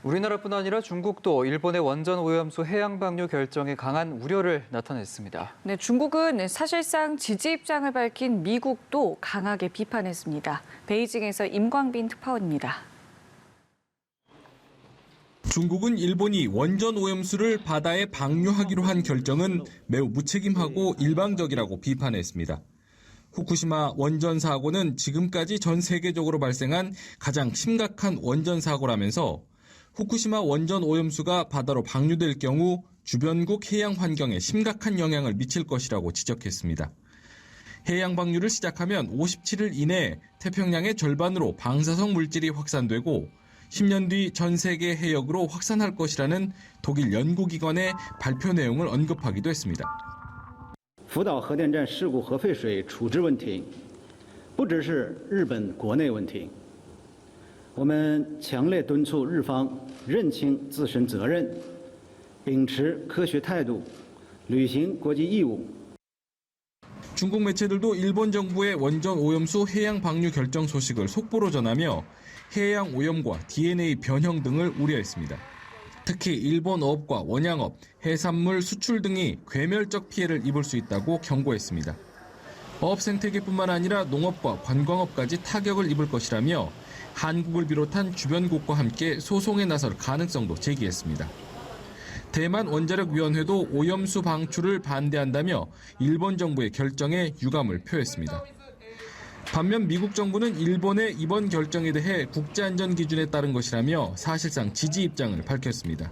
우리나라뿐 아니라 중국도 일본의 원전 오염수 해양 방류 결정에 강한 우려를 나타냈습니다. 네, 중국은 사실상 지지 입장을 밝힌 미국도 강하게 비판했습니다. 베이징에서 임광빈 특파원입니다. 중국은 일본이 원전 오염수를 바다에 방류하기로 한 결정은 매우 무책임하고 일방적이라고 비판했습니다. 후쿠시마 원전 사고는 지금까지 전 세계적으로 발생한 가장 심각한 원전 사고라면서 후쿠시마 원전 오염수가 바다로 방류될 경우 주변국 해양 환경에 심각한 영향을 미칠 것이라고 지적했습니다. 해양 방류를 시작하면 57일 이내에 태평양의 절반으로 방사성 물질이 확산되고 10년 뒤 전 세계 해역으로 확산할 것이라는 독일 연구기관의 발표 내용을 언급하기도 했습니다. 福岛核电站事故核废水处置问题不只是日本国内问题，我们强烈敦促日方认清自身责任，秉持科学态度，履行国际义务。 중국 매체들도 일본 정부의 원전 오염수 해양 방류 결정 소식을 속보로 전하며 해양 오염과 DNA 변형 등을 우려했습니다. 특히 일본 어업과 원양업, 해산물 수출 등이 괴멸적 피해를 입을 수 있다고 경고했습니다. 어업 생태계뿐만 아니라 농업과 관광업까지 타격을 입을 것이라며 한국을 비롯한 주변국과 함께 소송에 나설 가능성도 제기했습니다. 대만 원자력위원회도 오염수 방출을 반대한다며 일본 정부의 결정에 유감을 표했습니다. 반면 미국 정부는 일본의 이번 결정에 대해 국제안전 기준에 따른 것이라며 사실상 지지 입장을 밝혔습니다.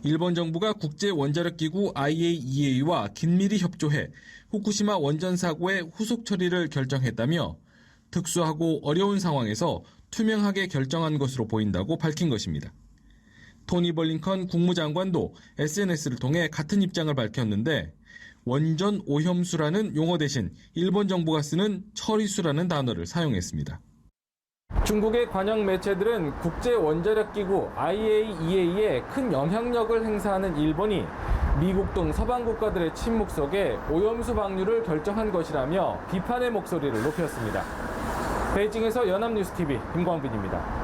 일본 정부가 국제원자력기구 IAEA와 긴밀히 협조해 후쿠시마 원전 사고의 후속 처리를 결정했다며 특수하고 어려운 상황에서 투명하게 결정한 것으로 보인다고 밝힌 것입니다. 토니 블링컨 국무장관도 SNS를 통해 같은 입장을 밝혔는데 원전 오염수라는 용어 대신 일본 정부가 쓰는 처리수라는 단어를 사용했습니다. 중국의 관영 매체들은 국제원자력기구 IAEA에 큰 영향력을 행사하는 일본이 미국 등 서방 국가들의 침묵 속에 오염수 방류를 결정한 것이라며 비판의 목소리를 높였습니다. 베이징에서 연합뉴스TV 임광빈입니다.